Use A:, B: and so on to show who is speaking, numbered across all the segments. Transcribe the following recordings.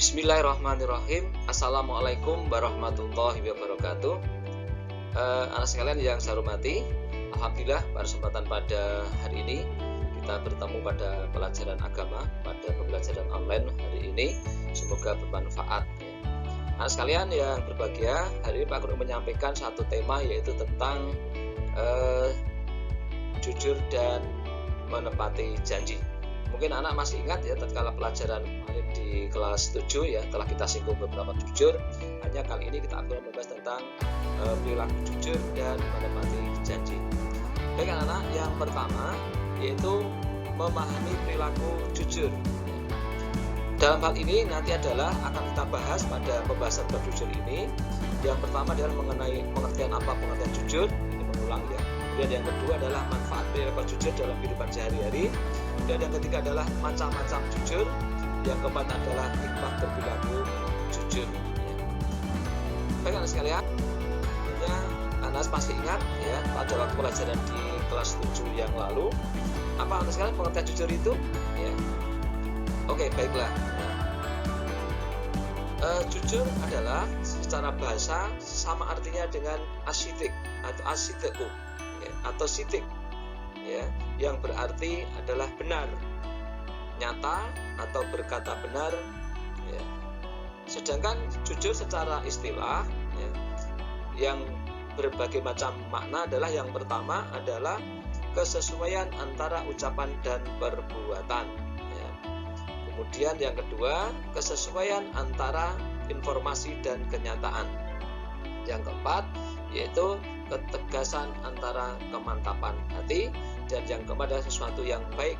A: Bismillahirrahmanirrahim. Assalamualaikum warahmatullahi wabarakatuh. Anak sekalian yang saya hormati, alhamdulillah pada kesempatan pada hari ini kita bertemu pada pelajaran agama, pada pembelajaran online hari ini. Semoga bermanfaat. Anak sekalian yang berbahagia, hari ini Pak Guru menyampaikan satu tema, yaitu tentang jujur dan menepati janji. Mungkin anak masih ingat ya, tatkala pelajaran kemarin di kelas 7 ya, telah kita singgung beberapa jujur. Hanya kali ini kita akan membahas tentang perilaku jujur dan menepati janji. Baik anak-anak, yang pertama yaitu memahami perilaku jujur. Dalam hal ini nanti adalah akan kita bahas pada pembahasan bab jujur ini. Yang pertama adalah mengenai pengertian apa pengertian jujur, ini mengulang ya. Dan yang kedua adalah manfaat perilaku jujur dalam kehidupan sehari-hari. Dan yang ketiga adalah macam-macam jujur. Yang keempat adalah hikmah berperilaku jujur. Baik anak sekalian, anak pasti ingat ya pada waktu pelajaran di kelas 7 yang lalu, apa anak sekalian pengertian jujur itu? Ya. Oke, baiklah. Jujur adalah secara bahasa sama artinya dengan asidik atau asiteku ya, atau sidik ya, yang berarti adalah benar, nyata atau berkata benar ya. Sedangkan jujur secara istilah ya, yang berbagai macam makna adalah yang pertama adalah kesesuaian antara ucapan dan perbuatan ya. Kemudian yang kedua, kesesuaian antara informasi dan kenyataan. Yang keempat yaitu ketegasan antara kemantapan hati. Dan yang keempat adalah sesuatu yang baik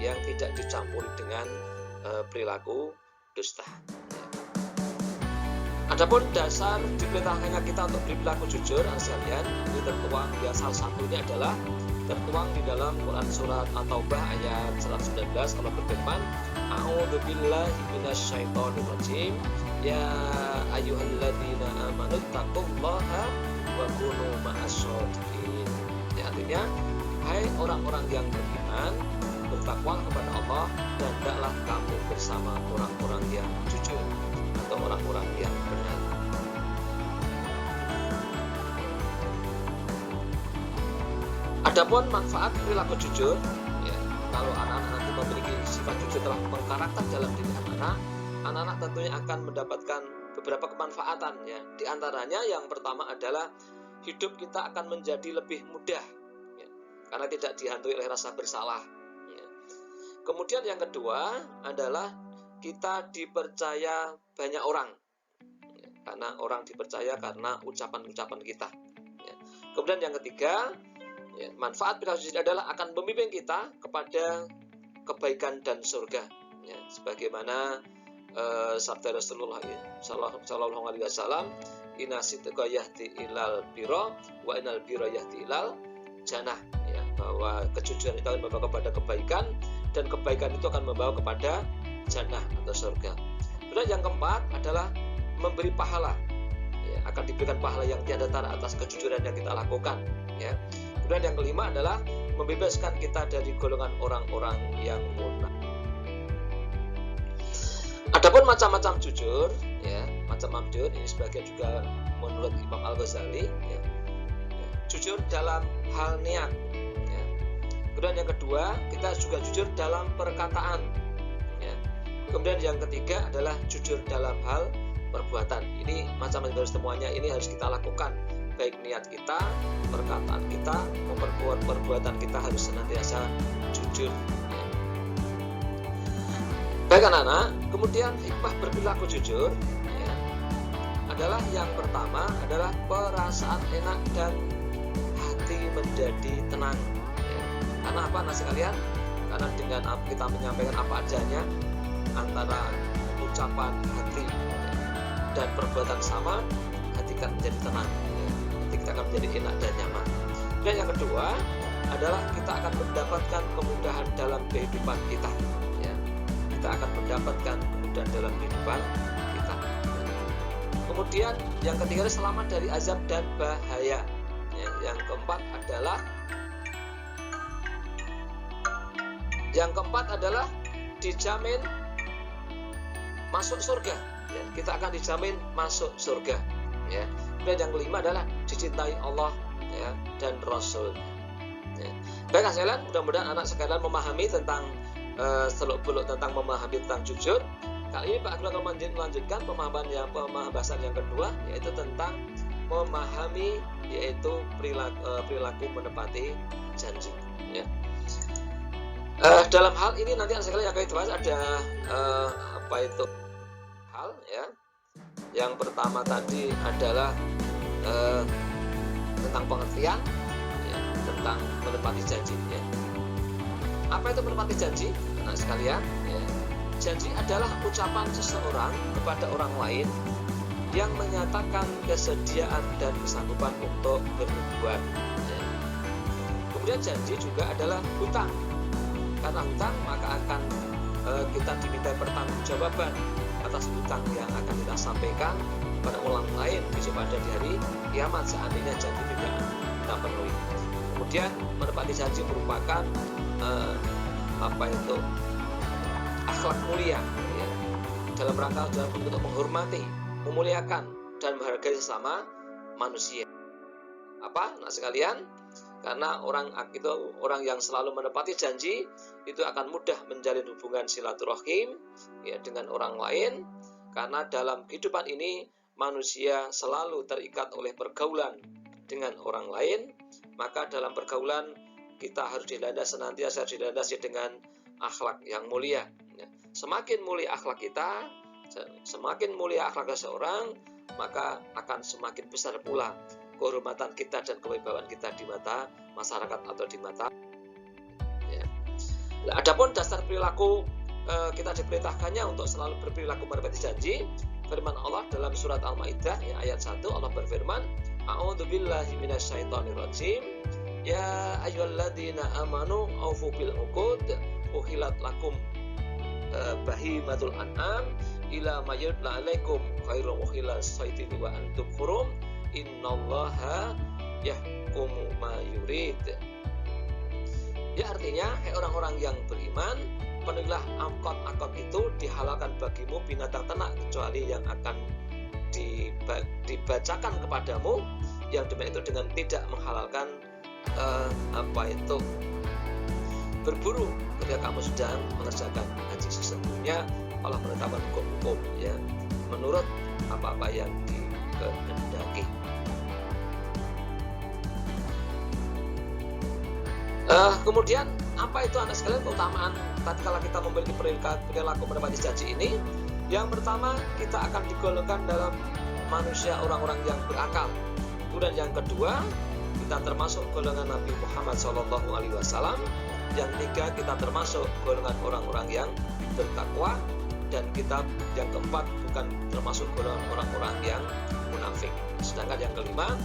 A: yang tidak dicampuri dengan perilaku dusta. Adapun dasar diperintahkannya kita untuk berperilaku jujur, sekalian, ini tertuang ya, salah satunya adalah tertuang di dalam Quran surat At-Taubah ayat 119. Allah berfirman, A'udzubillahi minasyaitonirrajim, ya ayyuhalladzina amanu taqullaha wa kunu ma'asyadiqin. Ya, artinya, hai orang-orang yang beriman, bertakwa kepada Allah dan hendaklah kamu bersama orang-orang yang jujur atau orang-orang yang benar. Adapun manfaat perilaku jujur, ya, kalau anak-anak nanti memiliki sifat jujur telah mengkarakter dalam diri anak-anak tentunya akan mendapatkan beberapa kemanfaatan ya. Di antaranya yang pertama adalah hidup kita akan menjadi lebih mudah ya, karena tidak dihantui oleh rasa bersalah ya. Kemudian yang kedua adalah kita dipercaya banyak orang ya, karena orang dipercaya karena ucapan-ucapan kita ya. Kemudian yang ketiga ya, manfaat perilaku jujur adalah akan membimbing kita kepada kebaikan dan surga ya, sebagaimana sabda Rasulullah sallallahu alaihi wasallam, inna sidqa yahdi ilal birra wa innal birra yahdi ilal jannah ya, bahwa kejujuran itu akan membawa kepada kebaikan dan kebaikan itu akan membawa kepada jannah atau surga. Kemudian yang keempat adalah memberi pahala ya, akan diberikan pahala yang tiada tara atas kejujuran yang kita lakukan ya. Kemudian yang kelima adalah membebaskan kita dari golongan orang-orang yang munafik. Adapun macam-macam jujur ya, macam-macam jujur ini sebagian juga menurut Imam Al-Ghazali ya, jujur dalam hal niat ya. Kemudian yang kedua, kita juga jujur dalam perkataan ya. Kemudian yang ketiga adalah jujur dalam hal perbuatan. Ini macam-macam semuanya ini harus kita lakukan, baik niat kita, perkataan kita, maupun perbuatan kita harus senantiasa jujur ya. Baik anak-anak, kemudian hikmah berperilaku jujur ya, adalah yang pertama adalah perasaan enak dan hati menjadi tenang ya. Karena apa anak sekalian? Karena dengan kita menyampaikan apa adanya, antara ucapan hati ya, dan perbuatan sama, hati akan menjadi tenang ya. Hati kita akan menjadi enak dan nyaman. Dan yang kedua adalah kita akan mendapatkan kemudahan dalam kehidupan kita ya. Kita akan mendapatkan kemudahan dalam kehidupan kita. Kemudian yang ketiga adalah selamat dari azab dan bahaya ya. Yang keempat adalah dijamin masuk surga, ya, kita akan dijamin masuk surga, ya. Kemudian yang kelima adalah dicintai Allah, ya, dan Rasul. Ya. Baiklah sekalian, mudah-mudahan anak sekalian memahami tentang seluk-beluk tentang memahami tentang jujur. Kali ini Pak Agil akan melanjutkan pembahasan yang kedua, yaitu tentang memahami, yaitu perilaku menepati janji. Ya. Dalam hal ini nanti anak sekalian yang akan dibahas ada apa itu hal, ya. Yang pertama tadi adalah tentang pengertian, ya, tentang menepati janji. Ya. Apa itu menepati janji, anak sekalian? Ya. Janji adalah ucapan seseorang kepada orang lain yang menyatakan kesediaan dan kesanggupan untuk berbuat. Ya. Kemudian janji juga adalah hutang. Karena hutang maka akan kita diminta pertanggungjawaban atas hutang yang akan kita sampaikan pada orang lain besok pada di hari kiamat seandainya janji tidak kita penuhi. Kemudian menepati janji merupakan apa itu akhlak mulia, ya, dalam rangka untuk menghormati, memuliakan dan menghargai sesama manusia. Apa, anak sekalian? Karena orang yang selalu menepati janji itu akan mudah menjalin hubungan silaturahim, ya, dengan orang lain. Karena dalam kehidupan ini manusia selalu terikat oleh pergaulan dengan orang lain, maka dalam pergaulan kita harus senantiasa dilandasi dengan akhlak yang mulia. Semakin mulia akhlak kita, semakin mulia akhlak seseorang, maka akan semakin besar pula kehormatan kita dan kewibawaan kita di mata masyarakat atau di mata. Ya. Nah, adapun dasar perilaku kita diperintahkannya untuk selalu berperilaku menepati janji. Firman Allah dalam surat Al-Maidah, ya, ayat 1, Allah berfirman, A'udzubillahi minasyaitonirrajim. Ya ayyuhalladzina amanu aufu bil uqud uhilat lakum bahimatul an'am ila mayudla alaikum khairum uhilas saitini wa antum hurum innallaha yahkumu ma yurid. Ya, artinya, hai orang-orang yang beriman, penuhilah angkot-angkot itu dihalalkan bagimu binatang ternak kecuali yang akan dibacakan kepadamu, yang demikian itu dengan tidak menghalalkan berburu ketika kamu sedang mengerjakan haji. Sesungguhnya Allah menetapkan hukum-hukum, ya, menurut apa-apa yang dikehendaki. Kemudian apa itu anak sekalian keutamaan tatkala kita memiliki perilaku menepati janji ini? Yang pertama, kita akan digolongkan dalam manusia orang-orang yang berakal. Kemudian yang kedua, kita termasuk golongan Nabi Muhammad SAW. Yang ketiga, kita termasuk golongan orang-orang yang bertakwa. Dan kita yang keempat, bukan termasuk golongan orang-orang yang munafik. Sedangkan yang kelima,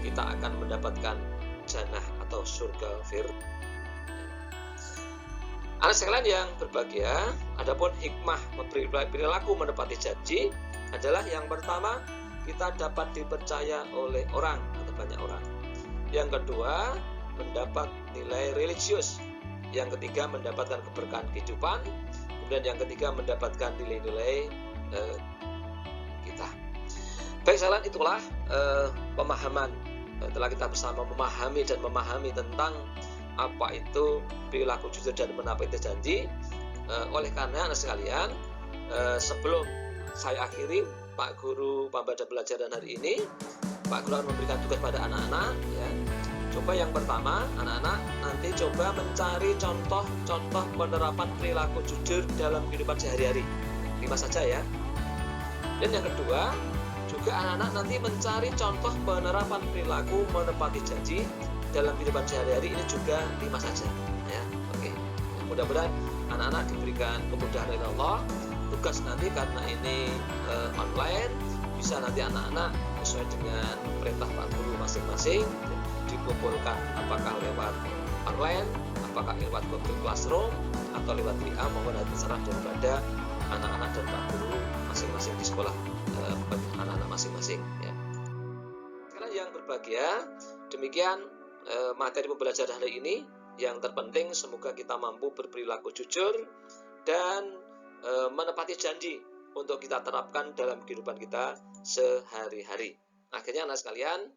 A: kita akan mendapatkan jannah atau surga firdaus. Anak sekalian yang berbahagia, adapun hikmah perilaku menepati janji adalah yang pertama, kita dapat dipercaya oleh orang atau banyak orang. Yang kedua, mendapat nilai religius. Yang ketiga, mendapatkan keberkahan kehidupan. Kemudian yang ketiga, mendapatkan nilai-nilai kita. Baik, sekalian, itulah pemahaman. Telah kita bersama memahami tentang apa itu perilaku jujur dan menepati janji. Oleh karena anak sekalian, sebelum saya akhiri Pak Guru pembeda pelajaran hari ini, Pak Guru akan memberikan tugas pada anak-anak, ya. Coba yang pertama, anak-anak nanti coba mencari contoh-contoh penerapan perilaku jujur dalam kehidupan sehari-hari. 5 saja, ya. Dan yang kedua, juga anak-anak nanti mencari contoh penerapan perilaku menepati janji dalam kehidupan sehari-hari, ini juga 5 saja, ya. Oke. Mudah-mudahan anak-anak diberikan kemudahan dari Allah. Tugas nanti karena ini online, bisa nanti anak-anak sesuai dengan perintah Pak Guru masing-masing dikumpulkan, apakah lewat online, apakah lewat Google Classroom, atau lewat WA, mohon terserah daripada anak-anak dan Pak Guru masing-masing di sekolah anak-anak masing-masing, ya. Sekarang yang berbahagia, demikian materi pembelajaran hari ini. Yang terpenting semoga kita mampu berperilaku jujur dan menepati janji untuk kita terapkan dalam kehidupan kita sehari-hari. Akhirnya anak sekalian,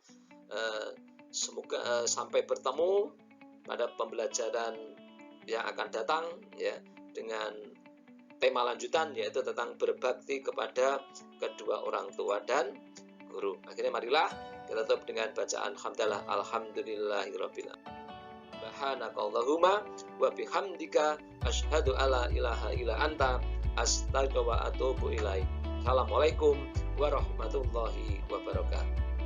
A: semoga sampai bertemu pada pembelajaran yang akan datang ya, dengan tema lanjutan yaitu tentang berbakti kepada kedua orang tua dan guru. Akhirnya marilah kita tutup dengan bacaan hamdalah alhamdulillahirabbil alamin. Subhanakallahumma wa bihamdika asyhadu alla ilaha illa anta astaghfiruka wa atubu ilaik. Assalamualaikum warahmatullahi wabarakatuh.